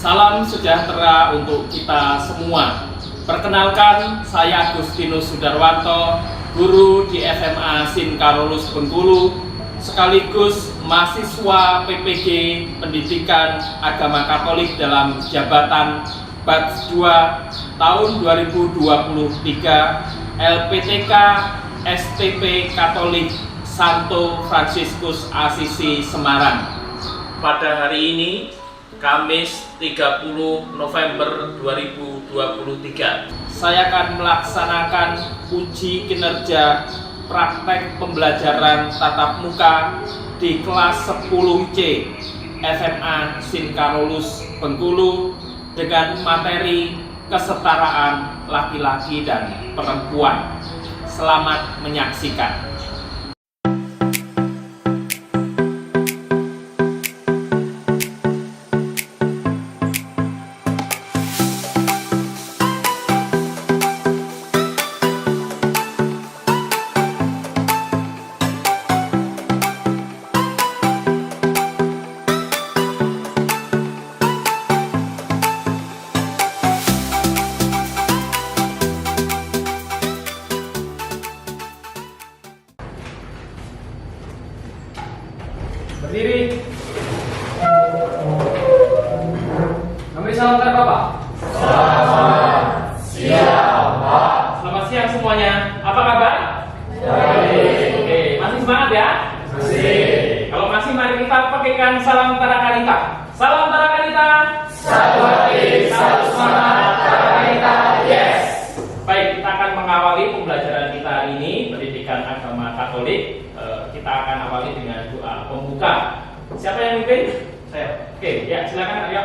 Salam sejahtera untuk kita semua. Perkenalkan, saya Agustinus Sudarwanto, guru di SMA SIN Karolus Bengkulu, sekaligus mahasiswa PPG Pendidikan Agama Katolik dalam jabatan Batch 2 tahun 2023 LPTK STP Katolik Santo Fransiskus Asisi Semarang. Pada hari ini, Kamis 30 November 2023, saya akan melaksanakan uji kinerja praktek pembelajaran tatap muka di kelas 10C SMA SIN Karolus Bengkulu dengan materi kesetaraan laki-laki dan perempuan. Selamat menyaksikan. Berdiri. Ambil salam dari Bapak. Selamat siang, Pak. Selamat siang semuanya. Apa kabar? Baik. Oke, masih semangat ya? Masih. Kalau masih, mari kita pakaikan salam Tara Kanita. Salam Tara Kanita. Satu hati, satu semangat, Tara Kanita, yes. Baik, kita akan mengawali pembelajaran kita hari ini, pendidikan agama Katolik. Kita akan awali dengan doa pembuka. Siapa yang mimpin? Saya. Oke, ya silakan Aryo.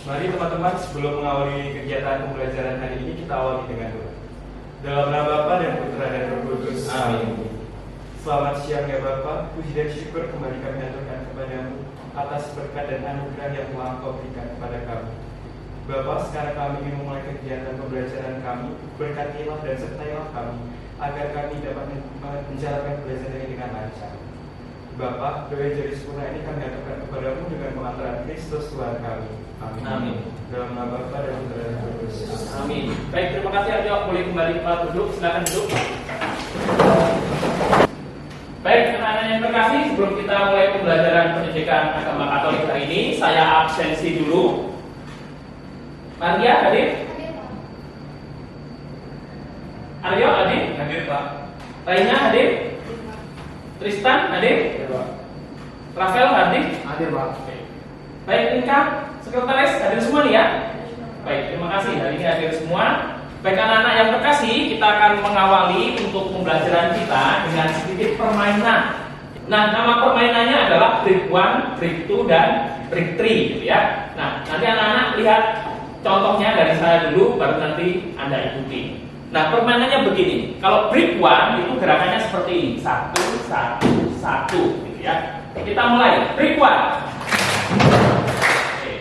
Mari teman-teman, sebelum mengawali kegiatan pembelajaran hari ini, kita awali dengan doa. Dalam nama Bapa dan Putra dan Roh Kudus. Amin. Selamat siang ya Bapa, puji dan syukur kembali kami aturkan kepadamu atas berkat dan anugerah yang telah Engkau berikan kepada kami. Bapa, sekarang kami ingin memulai kegiatan pembelajaran kami. Berkatilah dan sertailah kami agar kami dapat menjalankan pembelajaran ini dengan lancar. Bapa, doa jadi sempurna ini kami aturkan kepadamu dengan pengantaran Kristus Tuhan kami. Amin. Amin. Dalam nama Bapa dan Putra dan Roh Kudus. Amin. Baik, terima kasih Aryo. Boleh kembali tempat duduk. Silakan duduk. Baik, anak-anak yang terkasih, sebelum kita mulai pembelajaran pendidikan agama Katolik hari ini, saya absensi dulu. Maria hadir? Aryo hadir? Hadir Pak. Raina hadir? Tristan hadir? Ya Pak. Rafael hadir? Hadir Pak. Baik, Inka, sekretaris hadir semua nih ya? Baik, terima kasih, hari ini hadir semua. Baik anak-anak yang terkasih, kita akan mengawali untuk pembelajaran kita dengan sedikit permainan. Nah, nama permainannya adalah break 1, break 2, dan break 3 gitu ya. Nah, nanti anak-anak lihat contohnya dari saya dulu, baru nanti Anda ikuti. Nah, permainannya begini. Kalau break 1 itu gerakannya seperti ini. 1, 1, 1 gitu ya. Kita mulai. Break 1.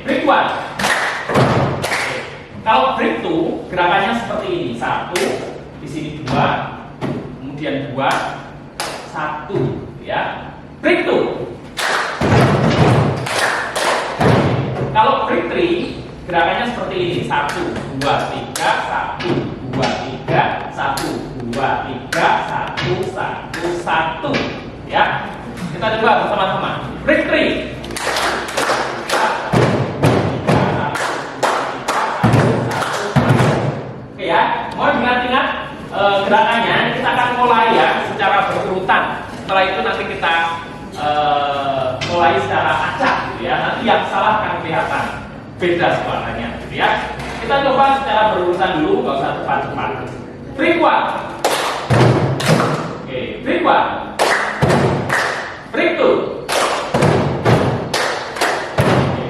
Break 1. Kalau break 2 gerakannya seperti ini. 1, di sini 2, kemudian 2, 1 ya. Break 2. Kalau break 3 gerakannya seperti ini. 1, 2, 3, 1, 2, 3, 1, 2, 3, 1, 1, 1 ya. Kita coba bersama-sama. Break 3. Oke ya, mohon diingat-ingat gerakannya. Kita akan mulai ya secara berurutan. Setelah itu nanti kita mulai secara acak gitu ya. Nanti yang salah akan kelihatan beda suaranya gitu ya. Kita coba secara berurutan dulu, nggak usah cepat-cepat. Break 1. Oke, break 1. Break 2.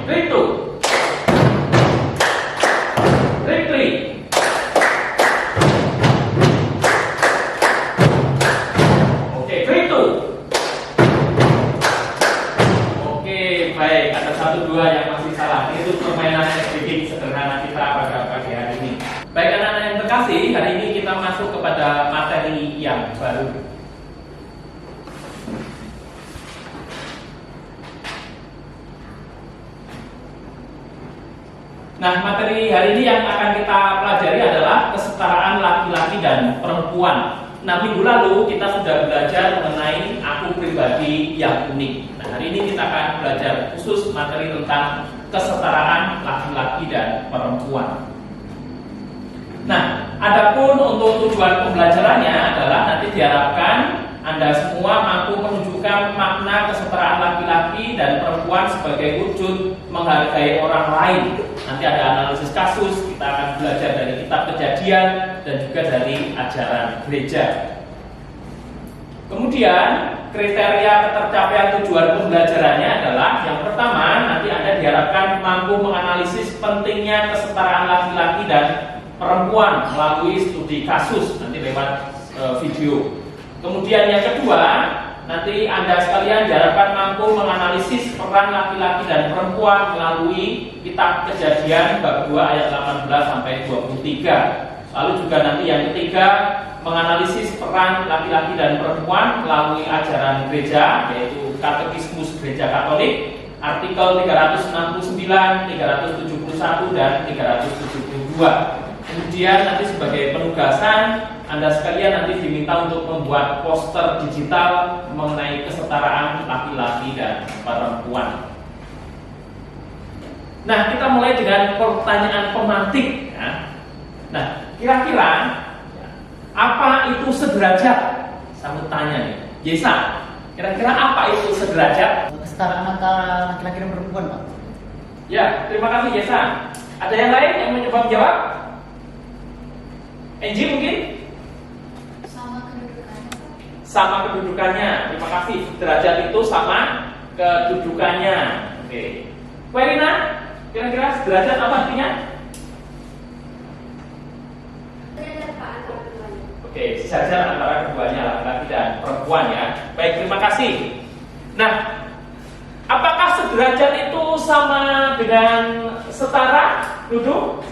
Break 2. Break 3. Oke, break 2. Oke, baik. Ada 1-2 yang masih salah. Itu permainan yang sedikit sederhana kita pada pagi hari ini. Baik anak-anak yang terkasih, hari ini kita masuk kepada materi yang baru. Nah, materi hari ini yang akan kita pelajari adalah kesetaraan laki-laki dan perempuan. Nah, minggu lalu kita sudah belajar mengenai aku pribadi yang unik. Nah, hari ini kita akan belajar khusus materi tentang kesetaraan laki-laki dan perempuan. Nah, adapun untuk tujuan pembelajarannya adalah nanti diharapkan Anda semua mampu menunjukkan makna kesetaraan laki-laki dan perempuan sebagai wujud menghargai orang lain. Nanti ada analisis kasus, kita akan belajar dari kitab Kejadian dan juga dari ajaran gereja. Kemudian kriteria ketercapaian tujuan pembelajarannya adalah yang pertama, nanti Anda diharapkan mampu menganalisis pentingnya kesetaraan laki-laki dan perempuan melalui studi kasus nanti lewat video. Kemudian yang kedua, nanti Anda sekalian diharapkan mampu menganalisis peran laki-laki dan perempuan melalui kitab Kejadian bab 2 ayat 18 sampai 23. Lalu juga nanti yang ketiga, menganalisis peran laki-laki dan perempuan melalui ajaran gereja, yaitu Katekismus Gereja Katolik, artikel 369, 371 dan 372. Kemudian nanti sebagai penugasan Anda sekalian nanti diminta untuk membuat poster digital mengenai kesetaraan laki-laki dan perempuan. Nah, kita mulai dengan pertanyaan pemantik. Nah, kira-kira apa itu sederajat? Saya mau tanya nih, Yesa. Kira-kira apa itu sederajat? Kesetaraan antara laki-laki dan perempuan, Pak. Ya, terima kasih Yesa. Ada yang lain yang mau coba menjawab? Angie mungkin? Sama kedudukannya. Sama kedudukannya. Terima kasih. Derajat itu sama kedudukannya. Oke. Werina, kira-kira derajat apa artinya? Derajat Pak antara keduanya. Oke, sejajar antara keduanya, laki-laki dan perempuan ya. Baik, terima kasih. Nah, apakah sederajat itu sama dengan setara? Duduk?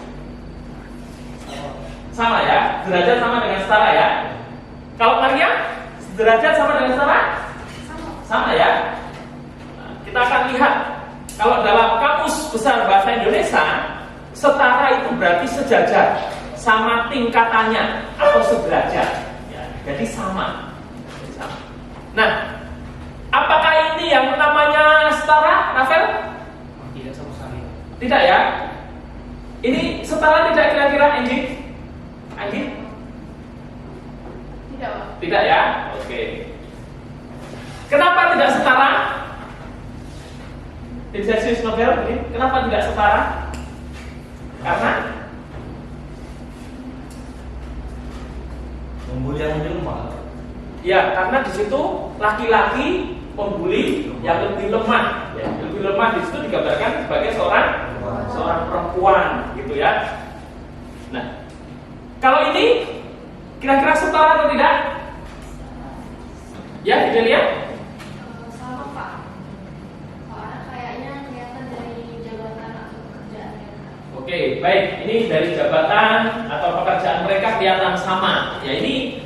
Sama ya, derajat sama dengan setara ya. Kalau Maria, derajat sama dengan setara? Sama ya. Nah, kita akan lihat kalau dalam Kamus Besar Bahasa Indonesia, setara itu berarti sejajar, sama tingkatannya atau sederajat. Ya, jadi sama. Nah, apakah ini yang namanya setara, Rafael? Tidak sama sekali. Tidak ya. Ini setara tidak kira-kira, Angie? Angie? Tidak, Pak. Tidak ya? Oke. Kenapa tidak setara? Ignatius Novel ini kenapa tidak setara? Karena Membuli yang lebih lemah. ya, karena di situ laki-laki membuli yang lebih lemah. Ya, lebih lemah di situ digambarkan sebagai seorang perempuan, gitu ya. Nah, kalau ini kira-kira setara atau tidak? Ya, tidak lihat? Sama, Pak. Soalnya kayaknya kelihatan dari jabatan atau pekerjaan mereka. Oke, baik. Ini dari jabatan atau pekerjaan mereka kelihatan sama. Ya, ini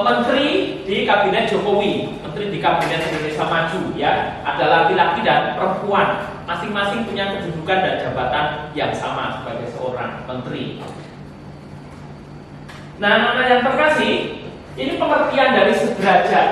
menteri di kabinet Jokowi, menteri di kabinet Indonesia Maju, ya, ada laki-laki dan perempuan, masing-masing punya kedudukan dan jabatan yang sama sebagai seorang menteri. Nah, anak yang terkasih, ini pengertian dari sederajat.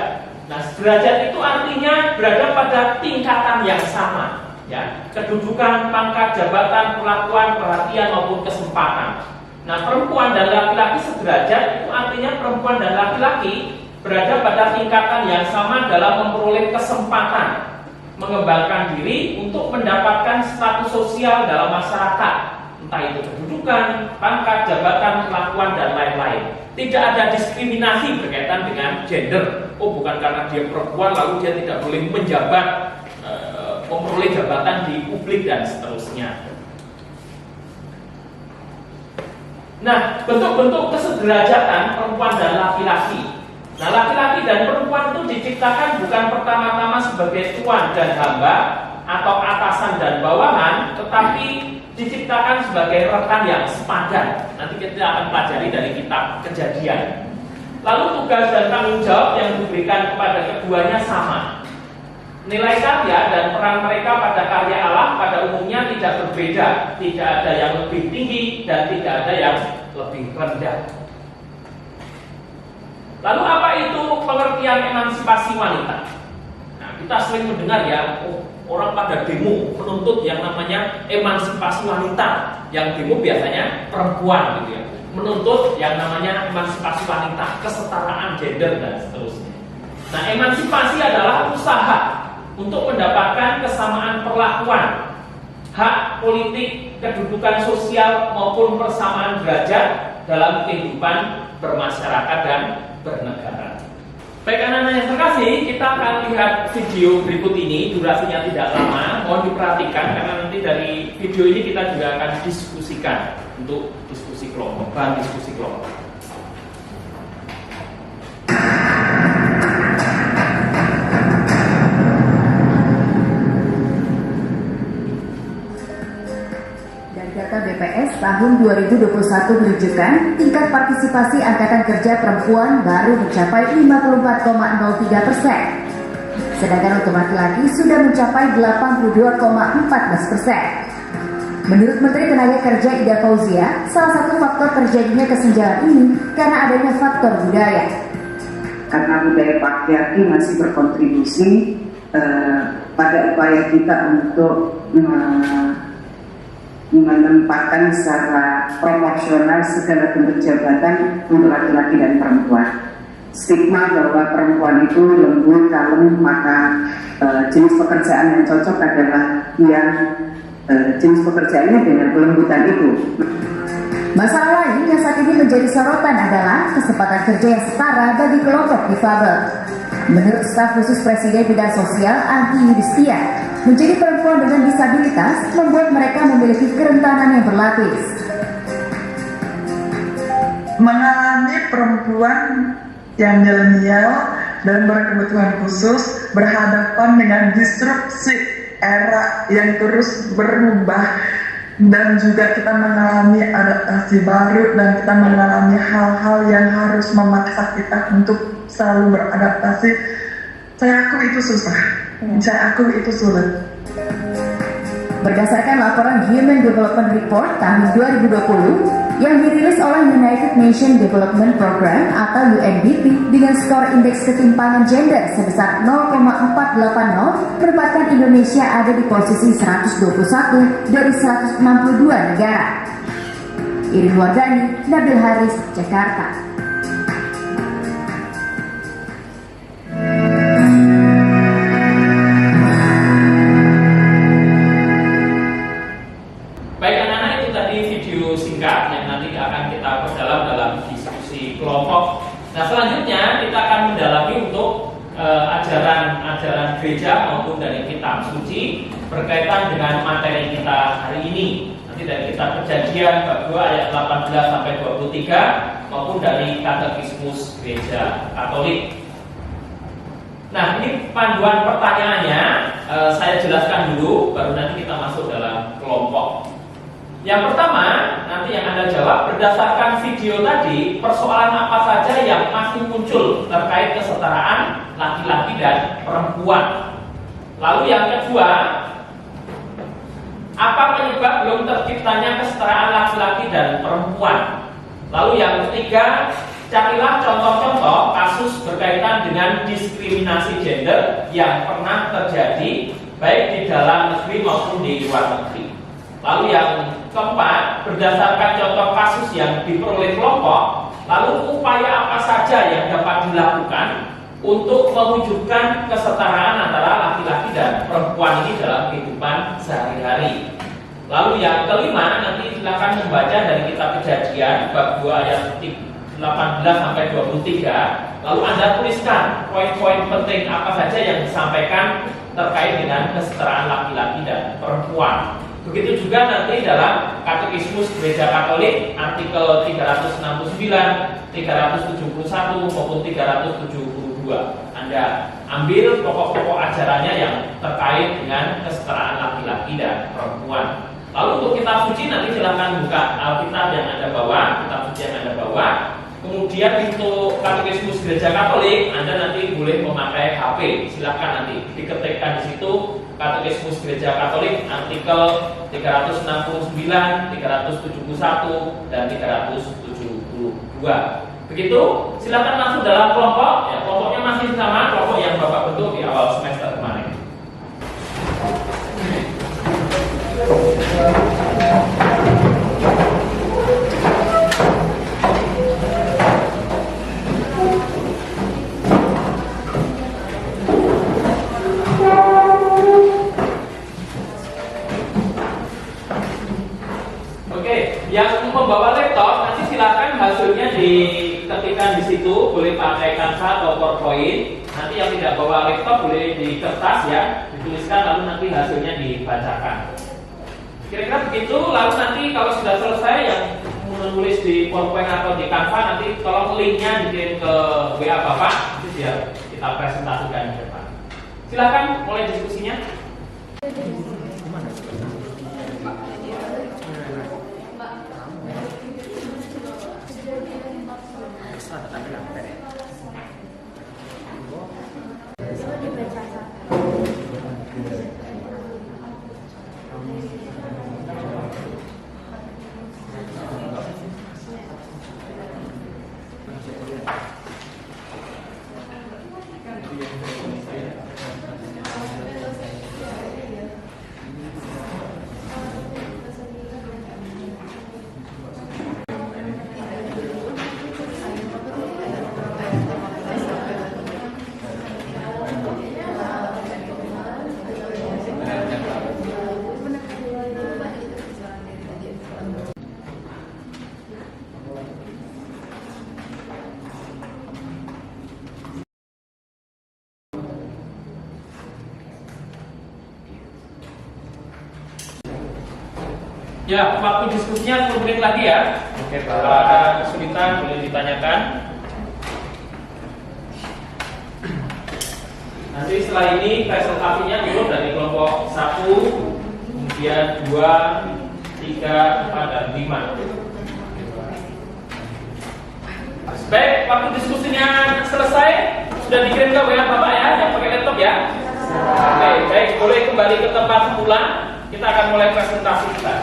Nah, sederajat itu artinya berada pada tingkatan yang sama, ya, kedudukan, pangkat, jabatan, perlakuan, perhatian maupun kesempatan. Nah, perempuan dan laki-laki sederajat itu artinya perempuan dan laki-laki berada pada tingkatan yang sama dalam memperoleh kesempatan mengembangkan diri untuk mendapatkan status sosial dalam masyarakat, entah itu kedudukan, pangkat, jabatan, perlakuan, dan lain-lain. Tidak ada diskriminasi berkaitan dengan gender. Oh, bukan karena dia perempuan lalu dia tidak boleh menjabat, memperoleh jabatan di publik dan seterusnya. Nah, bentuk-bentuk kesederajatan perempuan dan laki-laki. Nah, laki-laki dan perempuan itu diciptakan bukan pertama-tama sebagai tuan dan hamba atau atasan dan bawahan, tetapi diciptakan sebagai rekan yang sepadan. Nanti kita akan pelajari dari kitab Kejadian. Lalu tugas dan tanggung jawab yang diberikan kepada keduanya sama. Nilai karya dan peran mereka pada karya Allah pada umumnya tidak berbeda, tidak ada yang lebih tinggi dan tidak ada yang lebih rendah. Lalu apa itu pengertian emansipasi wanita? Nah, kita sering mendengar ya, orang pada demo menuntut yang namanya emansipasi wanita. Yang demo biasanya perempuan gitu ya. Menuntut yang namanya emansipasi wanita, kesetaraan gender dan seterusnya. Nah, emansipasi adalah usaha untuk mendapatkan kesamaan perlakuan, hak politik, kedudukan sosial maupun persamaan derajat dalam kehidupan bermasyarakat dan bernegara. Baik anak-anak yang terkasih, kita akan lihat video berikut ini, durasinya tidak lama, mohon diperhatikan karena nanti dari video ini kita juga akan diskusikan untuk diskusi kelompok, bahan diskusi kelompok. Data BPS tahun 2021 menunjukkan tingkat partisipasi angkatan kerja perempuan baru mencapai 54,03%, sedangkan untuk laki-laki sudah mencapai 82,14%. Menurut Menteri Tenaga Kerja Ida Fauzia, salah satu faktor terjadinya kesenjangan ini karena adanya faktor budaya. Karena budaya patriarki masih berkontribusi pada upaya kita untuk menempatkan secara proporsional segala bentuk jabatan untuk laki-laki dan perempuan. Stigma bahwa perempuan itu lembut, kalem, maka jenis pekerjaan yang cocok adalah yang jenis pekerjaannya dengan kelembutan itu. Masalah lain yang saat ini menjadi sorotan adalah kesempatan kerja yang setara bagi kelompok difabel. Menurut staf khusus Presiden Bidang Sosial Anggi Yudhistia, menjadi perempuan dengan disabilitas membuat mereka memiliki kerentanan yang berlapis. Mengalami perempuan yang milenial dan berkebutuhan khusus berhadapan dengan disrupsi era yang terus berubah, dan juga kita mengalami adaptasi baru dan kita mengalami hal-hal yang harus memaksa kita untuk selalu beradaptasi. Saya akui itu susah, saya akui itu sulit. Berdasarkan laporan Human Development Report tahun 2020 yang dirilis oleh United Nations Development Program atau UNDP dengan skor indeks ketimpangan gender sebesar 0,480, menempatkan Indonesia ada di posisi 121 dari 162 negara. Irin Wardani, Nabil Haris, Jakarta. Baik anak-anak, itu tadi video singkat yang nanti akan kita perdalam dalam diskusi kelompok. Nah, selanjutnya kita akan mendalami untuk ajaran gereja maupun dari kitab suci berkaitan dengan materi kita hari ini. Nanti dari kitab Perjanjian bab 2 ayat 18 sampai 23 maupun dari Katekismus Gereja Katolik. Nah, ini panduan pertanyaannya, saya jelaskan dulu baru nanti kita masuk dalam kelompok. Yang pertama, nanti yang Anda jawab berdasarkan video tadi, persoalan apa saja yang masih muncul terkait kesetaraan laki-laki dan perempuan. Lalu yang kedua, apa penyebab belum terciptanya kesetaraan laki-laki dan perempuan? Lalu yang ketiga, carilah contoh-contoh kasus berkaitan dengan diskriminasi gender yang pernah terjadi baik di dalam negeri maupun di luar negeri. Lalu yang keempat, berdasarkan contoh kasus yang diperoleh kelompok, lalu upaya apa saja yang dapat dilakukan untuk mewujudkan kesetaraan antara laki-laki dan perempuan ini dalam kehidupan sehari-hari. Lalu yang kelima, nanti silakan membaca dari kitab Kejadian bab 2 ayat 18 sampai 23. Lalu Anda tuliskan poin-poin penting apa saja yang disampaikan terkait dengan kesetaraan laki-laki dan perempuan. Begitu juga nanti dalam Katekismus Gereja Katolik artikel 369, 371 maupun 372. Anda ambil pokok-pokok ajarannya yang terkait dengan kesetaraan laki-laki dan perempuan. Lalu untuk kitab suci nanti silakan buka Alkitab yang Anda bawa, kitab suci yang Anda bawa. Kemudian untuk Katekismus Gereja Katolik, Anda nanti boleh memakai HP. Silakan nanti diketikkan di situ Katekismus Gereja Katolik artikel 369, 371, dan 372. Begitu, silakan langsung dalam kelompok. Ya, kelompoknya masih sama kelompok yang Bapak bentuk di awal semester kemarin. Yang membawa laptop nanti silakan hasilnya diketikkan di situ, boleh pakai Canva atau PowerPoint. Nanti yang tidak bawa laptop boleh di kertas ya, dituliskan lalu nanti hasilnya dibacakan. Kira-kira begitu. Lalu nanti kalau sudah selesai yang menulis di PowerPoint atau di Canva, nanti tolong linknya dikirim ke WA Bapak, nanti biar kita presentasikan di depan. Silakan mulai diskusinya. Ya, waktu diskusinya 10 menit lagi ya. Oke, Pak. Kalau ada kesulitan boleh ditanyakan. Nanti setelah ini presentasinya dulu dari kelompok 1, kemudian 2, 3, 4, dan 5. Baik, waktu diskusinya selesai. Sudah dikirim ke WA Bapak ya, yang pakai laptop ya. Oke, baik, boleh kembali ke tempat semula. Kita akan mulai presentasi kita.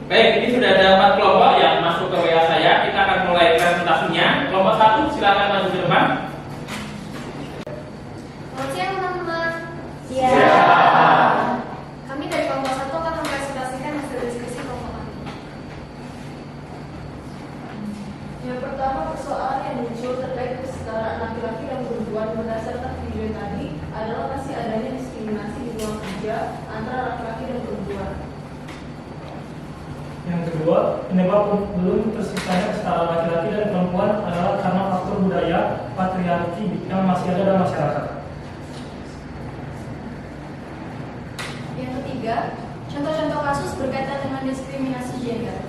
Baik, ini sudah ada 4 kelompok yang masuk ke WA saya. Kita akan mulai presentasinya. Kelompok 1 silakan maju ke depan. Selamat siang teman-teman. Kami dari kelompok 1 akan mempresentasikan hasil diskusi kelompok kami. Yang pertama, persoalan yang muncul terkait kesetaraan laki-laki dan perempuan berdasarkan video tadi adalah masih adanya diskriminasi di ruang kerja antara laki-laki dan perempuan. Yang kedua, penyebab belum terciptanya kesetaraan laki-laki dan perempuan adalah karena faktor budaya patriarki yang masih ada dalam masyarakat. Yang ketiga, contoh-contoh kasus berkaitan dengan diskriminasi gender.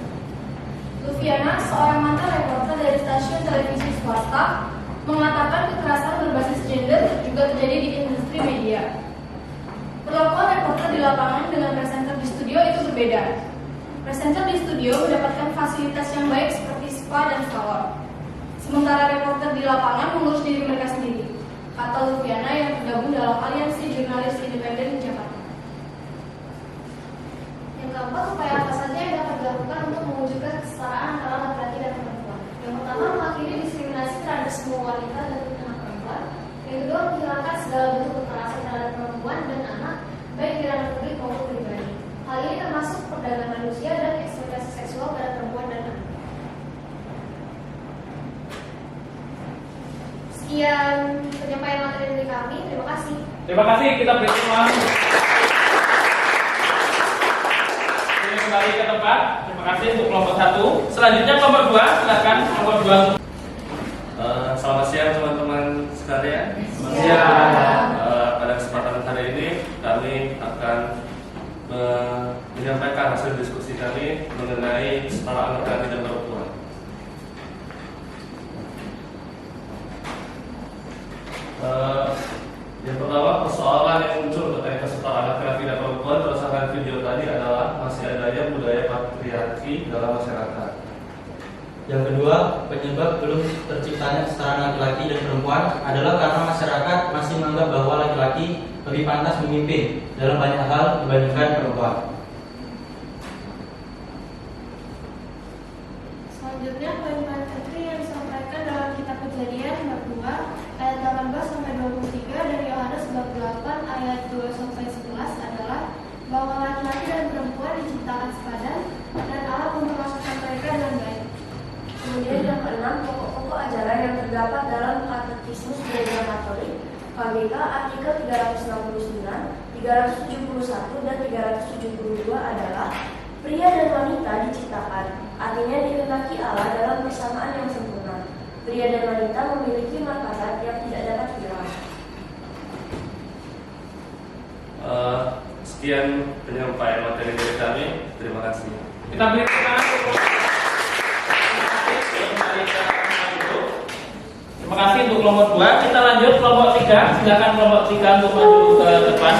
Lufiana, seorang mantan reporter dari stasiun televisi swasta, mengatakan kekerasan berbasis gender juga terjadi di industri media. Perlakuan reporter di lapangan dengan presenter di studio itu berbeda. Presenter di studio mendapatkan fasilitas yang baik seperti spa dan shower. Sementara reporter di lapangan mengurus diri mereka sendiri, kata Lufiana yang tergabung dalam Aliansi Jurnalis Independen Jakarta. Yang keempat, upaya apa saja yang dapat dilakukan untuk mewujudkan kesetaraan antara laki-laki dan perempuan? Yang pertama, mengakhiri diskriminasi terhadap semua wanita dan anak perempuan. Yang kedua, menghilangkan segala bentuk kekerasan terhadap perempuan dan anak, baik di ranah publik maupun pribadi. Hal ini termasuk perdagangan manusia dan eksploitasi seksual pada perempuan dan anak. Sekian penyampaian materi dari kami. Terima kasih. Terima kasih, kita beri semua. Ini kembali ke tempat. Terima kasih untuk kelompok 1. Selanjutnya kelompok 2, silakan kelompok 2. Selamat siang teman-teman sekalian. Selamat siang. Pada kesempatan hari ini kami akan menyampaikan hasil diskusi kami mengenai kesetaraan laki-laki dan perempuan. Yang pertama, persoalan yang muncul terkait kesetaraan laki-laki dan perempuan berdasarkan video tadi adalah masih adanya budaya patriarki dalam masyarakat. Yang kedua, penyebab belum terciptanya kesetaraan laki-laki dan perempuan adalah karena masyarakat masih menganggap bahwa laki-laki lebih pantas memimpin dalam banyak hal dibandingkan perempuan. Selanjutnya, poin-poin penting yang disampaikan dalam kitab Kejadian bab 2 ayat 18 sampai 23 dan Yohanes bab 8 ayat 2 sampai 11 adalah bahwa laki-laki dan perempuan diciptakan sepadan dan Allah memperlakukan mereka dengan baik. Kemudian yang keenam, pokok-pokok ajaran yang terdapat dalam Katekismus Gereja Katolik KGK artikel 369, 371 dan 372 adalah pria dan wanita diciptakan, artinya dikehendaki Allah dalam persamaan yang sempurna. Pria dan wanita memiliki martabat yang tidak dapat hilang. Sekian penyampaian materi dari kami. Terima kasih. Kita beri tepuk tangan. Terima kasih untuk kelompok 2. Kita lanjut kelompok 3. Silakan kelompok 3 untuk maju ke depan.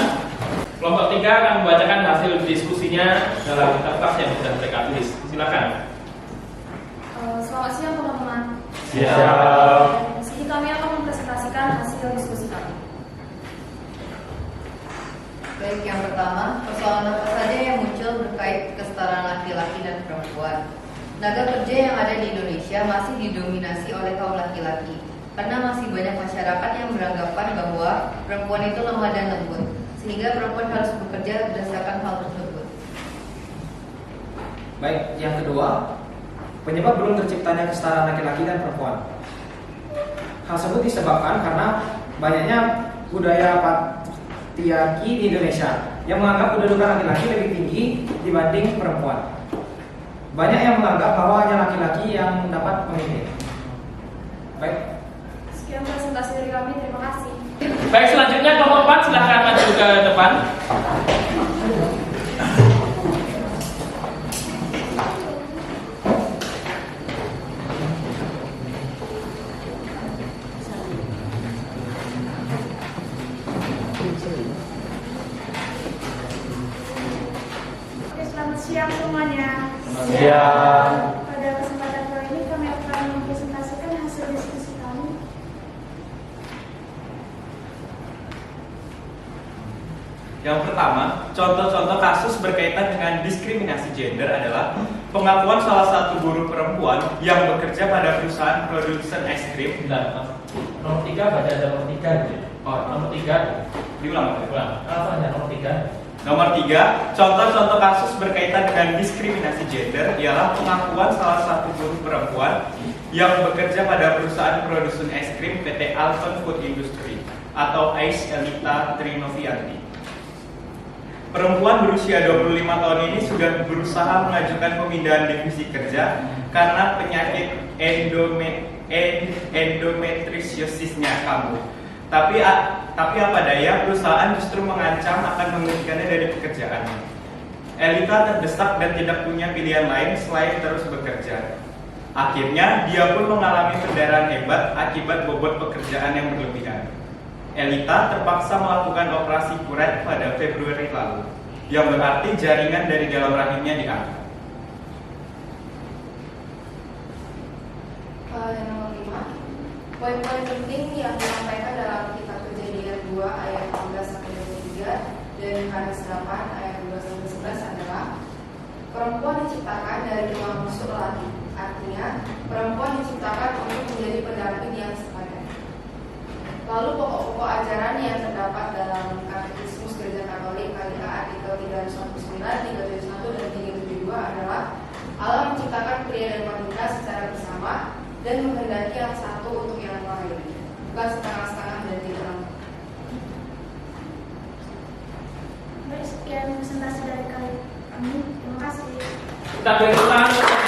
Kelompok 3 akan membacakan hasil diskusinya dalam kertas yang sudah mereka tulis. Silakan. Selamat siang teman-teman. Siap. Di sini kami akan mempresentasikan hasil diskusi kami. Baik, yang pertama, persoalan apa saja yang muncul terkait kesetaraan laki-laki dan perempuan? Tenaga kerja yang ada di Indonesia masih didominasi oleh kaum laki-laki, karena masih banyak masyarakat yang beranggapan bahwa perempuan itu lemah dan lembut, sehingga perempuan harus bekerja berdasarkan hal tersebut. Baik, yang kedua, penyebab belum terciptanya kesetaraan laki-laki dan perempuan. Hal tersebut disebabkan karena banyaknya budaya patriarki di Indonesia yang menganggap kedudukan laki-laki lebih tinggi dibanding perempuan. Banyak yang menganggap bahwa hanya laki-laki yang dapat memimpin. Baik. Sekian presentasi dari kami, terima kasih. Baik, selanjutnya kelompok 4 silakan maju ke depan. Oke, selamat siang semuanya. Pada kesempatan kali ini kami akan mempresentasikan hasil diskusi kami. Yang pertama, contoh-contoh kasus berkaitan dengan diskriminasi gender adalah pengakuan salah satu buruh perempuan yang bekerja pada perusahaan produsen es krim. Nomor 3 baca ada nomor 3 gitu. Oh, nomor 3 Diulang. Apa aja nomor 3? Nomor 3, contoh-contoh kasus berkaitan dengan diskriminasi gender ialah pengakuan salah satu buruh perempuan yang bekerja pada perusahaan produsen es krim PT Alton Food Industry atau AIS Elita Trinovianti. Perempuan berusia 25 tahun ini sudah berusaha mengajukan pemindahan divisi kerja karena penyakit endometriosisnya kambuh. Tapi apa daya, perusahaan justru mengancam akan menghentikannya dari pekerjaannya. Elita terdesak dan tidak punya pilihan lain selain terus bekerja. Akhirnya, dia pun mengalami pendarahan hebat akibat bobot pekerjaan yang berlebihan. Elita terpaksa melakukan operasi kuret pada Februari lalu, yang berarti jaringan dari dalam rahimnya diangkat. Yang nomor 5, poin-poin penting yang disampaikan dalam kitab Kejadian 2 ayat 14 sampai 23 dan Yohanes 8 ayat 2 sampai 11 adalah perempuan diciptakan dari tulang rusuk lelaki. Artinya, perempuan diciptakan untuk menjadi pendamping yang sepadan. Lalu pokok-pokok ajaran yang terdapat dalam Katekismus Gereja Katolik KGK artikel 319, 371 dan 372 adalah Allah menciptakan pria dan wanita secara bersama dan menghendaki yang satu untuk yang lain, bukan setengah-setengah dan tidak lengkap. Baik, sekian presentasi dari kami. Terima kasih. Kita beri tepuk tangan untuk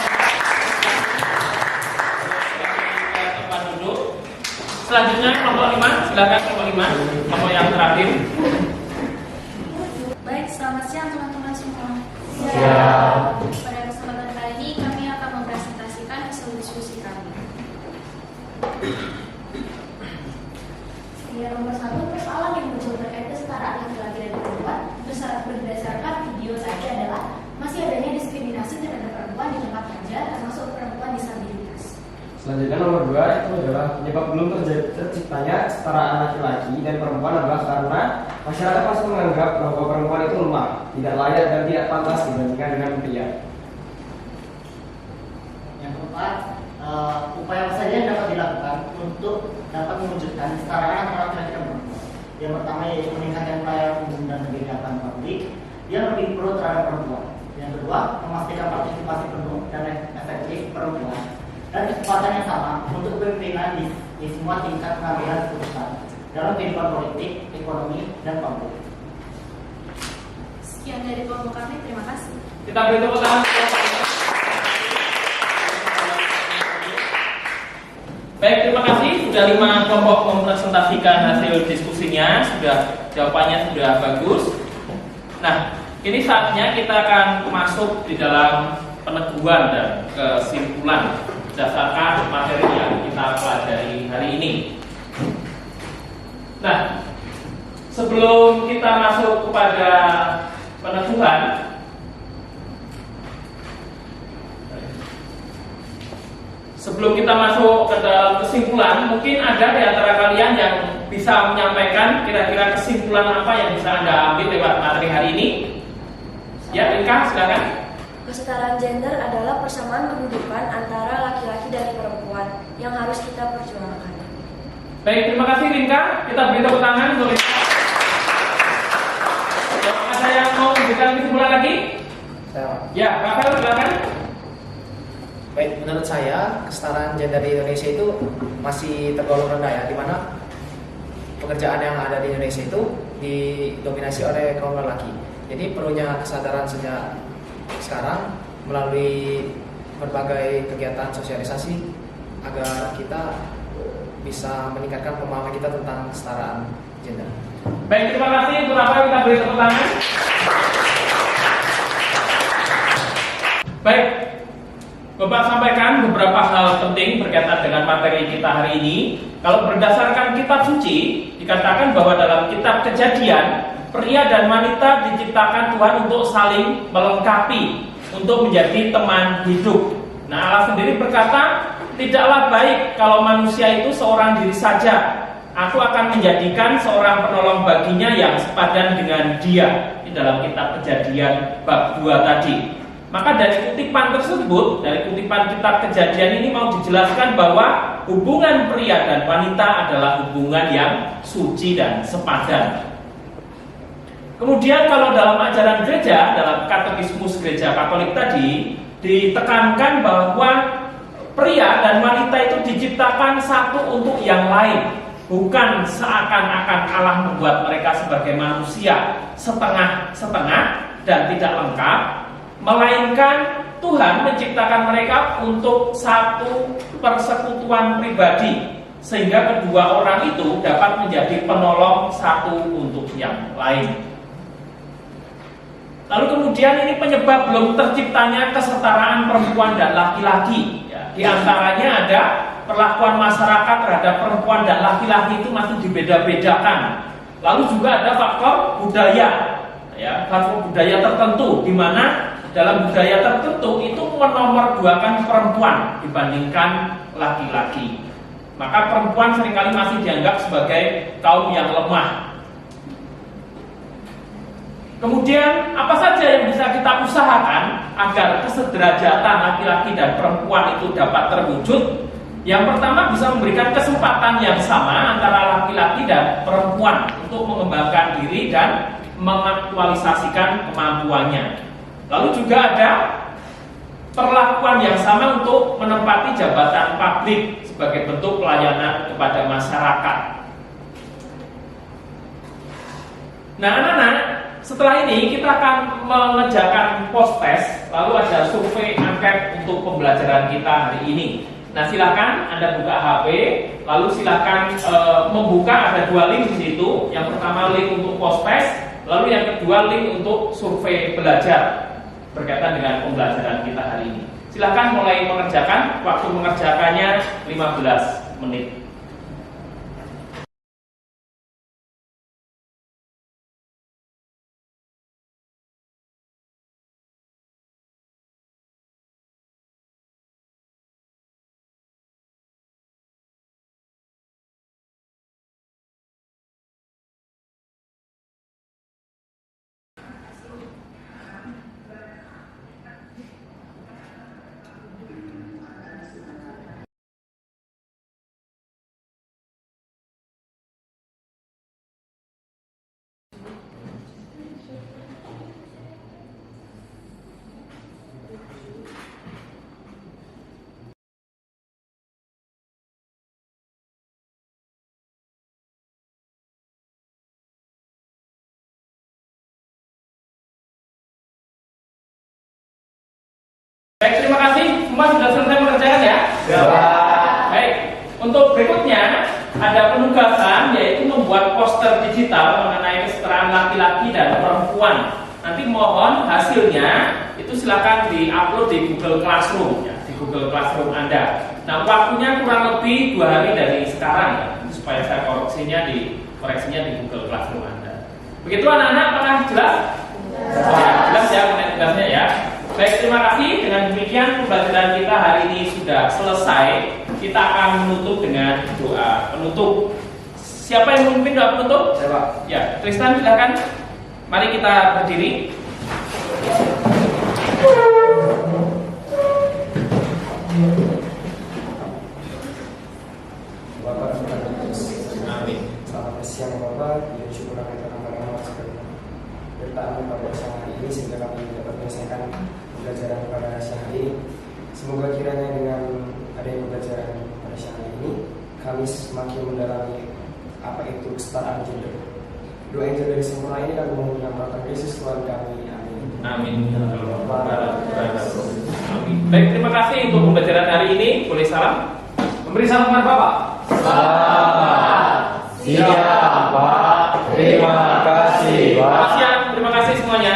tempat duduk. Selanjutnya kelompok 5, silakan kelompok 5, kelompok yang terakhir. Baik, selamat siang teman-teman semua. Pada kesempatan kali ini kami akan mempresentasikan hasil diskusi kami. Selanjutnya nomor 2 itu adalah penyebab belum terciptanya kesetaraan laki-laki dan perempuan adalah karena masyarakat masih menganggap bahwa perempuan itu lemah, tidak layak dan tidak pantas dibandingkan dengan pria. Yang keempat, upaya apa saja yang dapat dilakukan untuk dapat mewujudkan kesetaraan antara laki-laki dan perempuan. Yang pertama yaitu meningkatkan pelayanan umum dan kegiatan publik yang lebih pro terhadap perempuan. Yang kedua, memastikan partisipasi penuh dan efektif perempuan dan kesempatan yang sama untuk kepemimpinan di semua tingkat pengambilan keputusan dalam kehidupan politik, ekonomi, dan publik. Sekian dari kelompok kami, terima kasih. Kita beri tepuk tangan. Baik, terima kasih. Sudah 5 kelompok mempresentasikan hasil diskusinya, jawabannya sudah bagus. Nah, ini saatnya kita akan masuk di dalam peneguhan dan kesimpulan berdasarkan materi yang kita pelajari hari ini. Nah, sebelum kita masuk kepada peneguhan, sebelum kita masuk ke dalam kesimpulan, mungkin ada di antara kalian yang bisa menyampaikan kira-kira kesimpulan apa yang bisa Anda ambil lewat materi hari ini. Ya, Inka, silakan. Kesetaraan gender adalah persamaan kedudukan antara laki-laki dan perempuan yang harus kita perjuangkan. Baik, terima kasih Rinka. Kita beri tepuk tangan untuk Rinka. Ada yang mau memberikan kesimpulan lagi? Ya, Rafael, silakan. Baik, menurut saya kesetaraan gender di Indonesia itu masih tergolong rendah ya, di mana pekerjaan yang ada di Indonesia itu didominasi oleh kaum lelaki. Jadi perlunya kesadaran sejak sekarang melalui berbagai kegiatan sosialisasi agar kita bisa meningkatkan pemahaman kita tentang kesetaraan gender. Baik, terima kasih untuk Rafael, kita beri tepuk tangan. Baik, Bapak sampaikan beberapa hal penting berkaitan dengan materi kita hari ini. Kalau berdasarkan kitab suci, dikatakan bahwa dalam kitab Kejadian, pria dan wanita diciptakan Tuhan untuk saling melengkapi, untuk menjadi teman hidup. Nah, Allah sendiri berkata, tidaklah baik kalau manusia itu seorang diri saja. Aku akan menjadikan seorang penolong baginya yang sepadan dengan dia. Di dalam kitab Kejadian bab 2 tadi. Maka dari kutipan tersebut, dari kutipan kitab Kejadian ini mau dijelaskan bahwa hubungan pria dan wanita adalah hubungan yang suci dan sepadan. Kemudian kalau dalam ajaran gereja, dalam katekismus gereja Katolik tadi, ditekankan bahwa pria dan wanita itu diciptakan satu untuk yang lain. Bukan seakan-akan Allah membuat mereka sebagai manusia setengah-setengah dan tidak lengkap, melainkan Tuhan menciptakan mereka untuk satu persekutuan pribadi, sehingga kedua orang itu dapat menjadi penolong satu untuk yang lain. Lalu kemudian ini penyebab belum terciptanya kesetaraan perempuan dan laki-laki. Ya, di antaranya ada perlakuan masyarakat terhadap perempuan dan laki-laki itu masih dibeda-bedakan. Lalu juga ada faktor budaya, ya, faktor budaya tertentu, di mana dalam budaya tertentu itu menomorduakan perempuan dibandingkan laki-laki. Maka perempuan seringkali masih dianggap sebagai kaum yang lemah. Kemudian apa saja yang bisa kita usahakan agar kesederajatan laki-laki dan perempuan itu dapat terwujud? Yang pertama, bisa memberikan kesempatan yang sama antara laki-laki dan perempuan untuk mengembangkan diri dan mengaktualisasikan kemampuannya. Lalu juga ada perlakuan yang sama untuk menempati jabatan publik sebagai bentuk pelayanan kepada masyarakat. Nah, anak-anak, setelah ini kita akan mengerjakan post test, lalu ada survei angket untuk pembelajaran kita hari ini. Nah, silakan Anda buka HP, lalu silakan membuka, ada 2 link di situ. Yang pertama link untuk post test, lalu yang kedua link untuk survei belajar berkaitan dengan pembelajaran kita hari ini. Silakan mulai mengerjakan, waktu mengerjakannya 15 menit. poster digital mengenai kesetaraan laki-laki dan perempuan. Nanti mohon hasilnya itu silakan di-upload di Google Classroom ya, di Google Classroom Anda. Nah, waktunya kurang lebih 2 hari dari sekarang ya, supaya saya koreksinya di Google Classroom Anda. Begitu anak-anak, apakah jelas? Oh, ya, jelas ya mengenai tugasnya ya. Baik, terima kasih. Dengan demikian pembelajaran kita hari ini sudah selesai. Kita akan menutup dengan doa penutup. Siapa yang memimpin doa penutup? Saya. Ya, Tristan silakan. Mari kita berdiri. Bapak, Amin. selamat siang Bapak. Ya syukur kami karena bertahan pada siang hari ini sehingga kami dapat menyelesaikan pembelajaran pada siang hari ini. Semoga kiranya dengan adanya pembelajaran pada siang hari ini, kami semakin mendalami apa itu kesetaraan gender. Doa yang dari sempurna ini kami mohon dalam nama Yesus Tuhan kami. Amin. Amin. Amin. Baik, terima kasih untuk pembelajaran hari ini. Boleh salam? Memberi salam kepada Bapak. Selamat siang Pak. Terima kasih Pak. Selamat siang. Terima kasih semuanya.